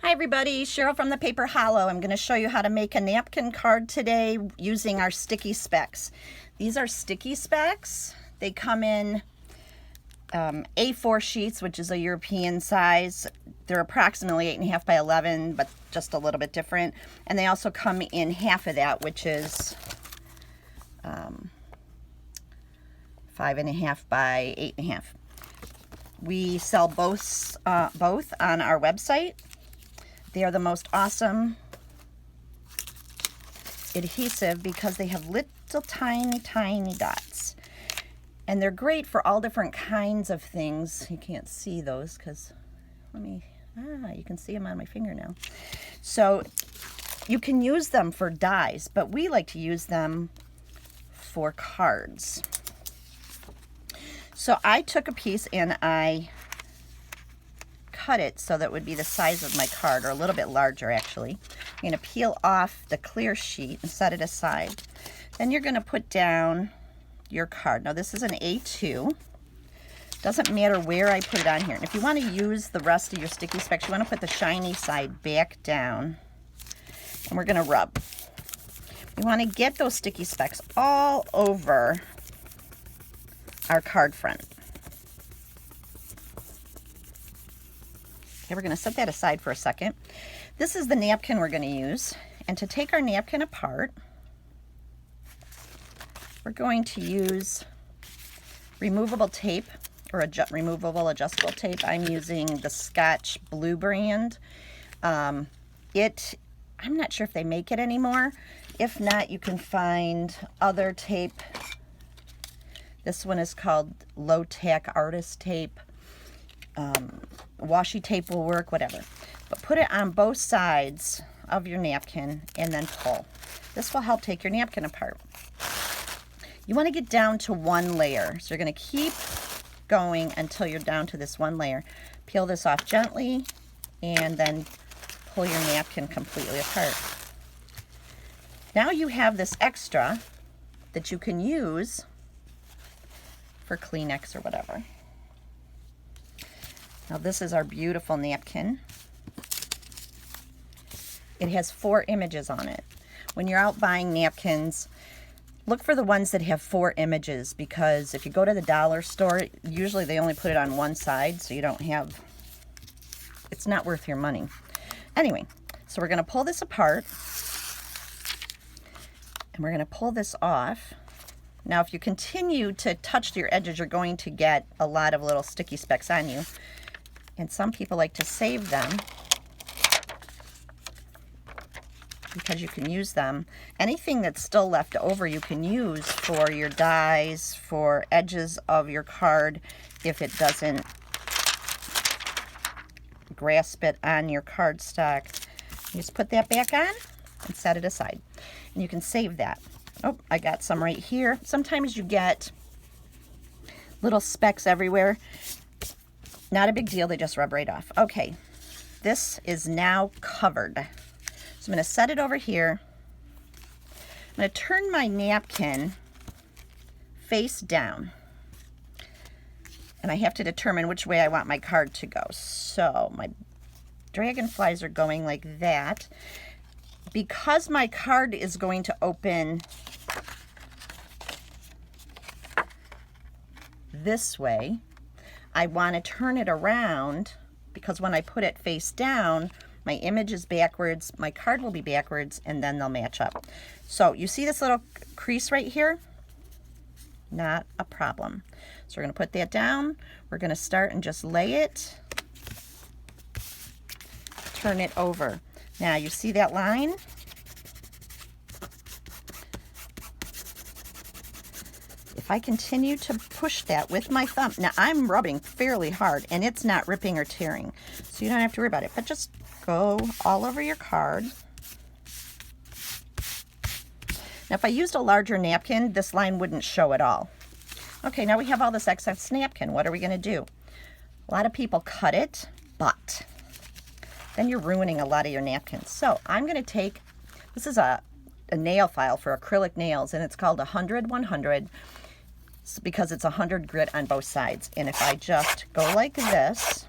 Hi everybody, Cheryl from the Paper Hollow. I'm going to show you how to make a napkin card today using our sticky Specks. These are sticky Specks. They come in A4 sheets, which is a European size. They're approximately 8.5 by 11, but just a little bit different. And they also come in half of that, which is 5.5 by 8.5. We sell both on our website. They are the most awesome adhesive because they have little tiny dots. And they're great for all different kinds of things. You can't see those because, you can see them on my finger now. So you can use them for dies, but we like to use them for cards. So I took a piece and I cut it so that it would be the size of my card, or a little bit larger actually. I'm going to peel off the clear sheet and set it aside. Then you're going to put down your card. Now this is an A2. Doesn't matter where I put it on here. And if you want to use the rest of your sticky Specks, you want to put the shiny side back down. And we're going to rub. We want to get those sticky Specks all over our card front. Okay, we're going to set that aside for a second. This is the napkin we're going to use. And to take our napkin apart, we're going to use removable tape, or removable adjustable tape. I'm using the Scotch Blue brand. I'm not sure if they make it anymore. If not, you can find other tape. This one is called Low Tack Artist Tape. Washi tape will work, whatever. But put it on both sides of your napkin and then pull. This will help take your napkin apart. You want to get down to one layer. So you're going to keep going until you're down to this one layer. Peel this off gently and then pull your napkin completely apart. Now you have this extra that you can use for Kleenex or whatever. Now this is our beautiful napkin. It has 4 images on it. When you're out buying napkins, look for the ones that have 4 images, because if you go to the dollar store, usually they only put it on one side, so you don't have, it's not worth your money. Anyway, so we're going to pull this apart, and we're going to pull this off. Now if you continue to touch your edges, you're going to get a lot of little sticky Specks on you. And some people like to save them because you can use them. Anything that's still left over you can use for your dies, for edges of your card if it doesn't grasp it on your cardstock. You just put that back on and set it aside. And you can save that. Oh, I got some right here. Sometimes you get little specks everywhere. Not a big deal, they just rub right off. Okay, this is now covered. So I'm going to set it over here. I'm going to turn my napkin face down. And I have to determine which way I want my card to go. So my dragonflies are going like that. Because my card is going to open this way, I want to turn it around, because when I put it face down, my image is backwards, my card will be backwards, and then they'll match up. So you see this little crease right here? Not a problem. So we're going to put that down. We're going to start and just lay it, turn it over. Now you see that line? If I continue to push that with my thumb, now I'm rubbing fairly hard and it's not ripping or tearing, so you don't have to worry about it, but just go all over your card. Now if I used a larger napkin, this line wouldn't show at all. Okay, now we have all this excess napkin. What are we going to do? A lot of people cut it, but then you're ruining a lot of your napkins. So I'm going to take, this is a nail file for acrylic nails, and it's called 100-100. Because it's 100 grit on both sides. And if I just go like this,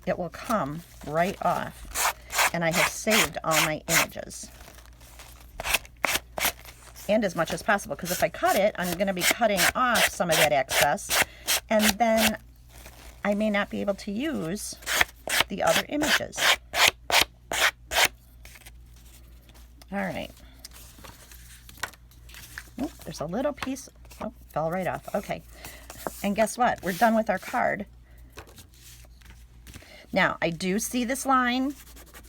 it will come right off. And I have saved all my images. And as much as possible, because if I cut it, I'm going to be cutting off some of that excess, and then I may not be able to use the other images. All right. Oop, there's a little piece. Oh, fell right off. Okay. And guess what? We're done with our card. Now, I do see this line.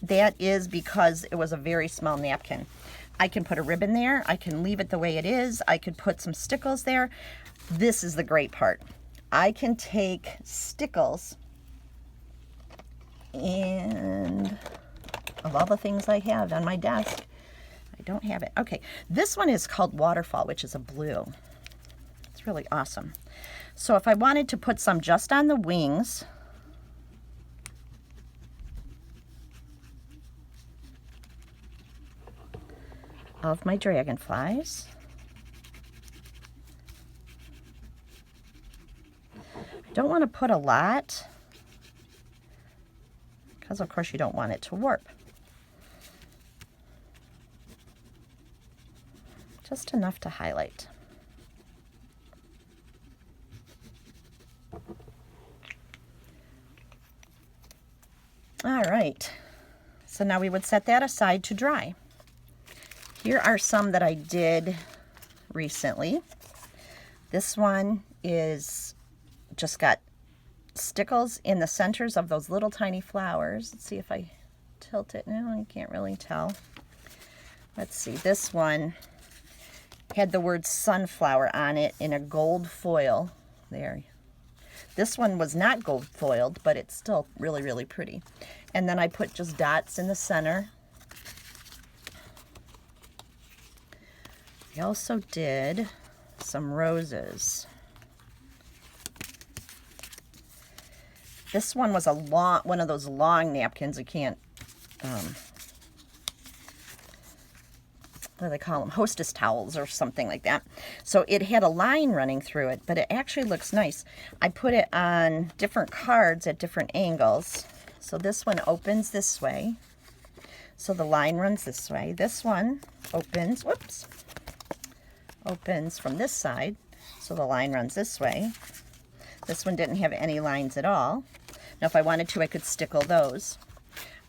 That is because it was a very small napkin. I can put a ribbon there. I can leave it the way it is. I could put some stickles there. This is the great part. I can take stickles, and of all the things I have on my desk, I don't have it. Okay, this one is called Waterfall, which is a blue. It's really awesome. So if I wanted to put some just on the wings, of my dragonflies. I don't want to put a lot, because of course you don't want it to warp. Just enough to highlight. All right, so now we would set that aside to dry. Here are some that I did recently. This one is just got stickles in the centers of those little tiny flowers. Let's see if I tilt it now. I can't really tell. Let's see. This one had the word sunflower on it in a gold foil. There. This one was not gold foiled, but it's still really, really pretty. And then I put just dots in the center. I also did some roses. This one was one of those long napkins. You can't, what do they call them? Hostess towels or something like that. So it had a line running through it, but it actually looks nice. I put it on different cards at different angles. So this one opens this way. So the line runs this way. This one opens, whoops, opens from this side, so the line runs this way. This one didn't have any lines at all. Now if I wanted to, I could stickle those.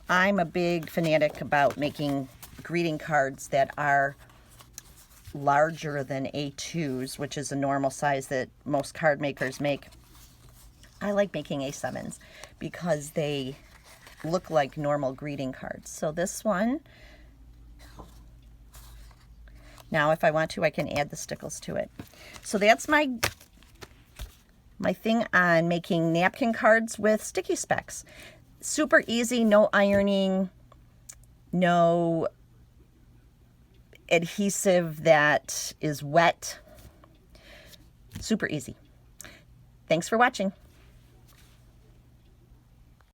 I'm a big fanatic about making greeting cards that are larger than A2s, which is a normal size that most card makers make. I like making A7s because they look like normal greeting cards. So this one, now if I want to, I can add the stickles to it. So that's my thing on making napkin cards with sticky Specks. Super easy, no ironing, no adhesive that is wet. Super easy. Thanks for watching.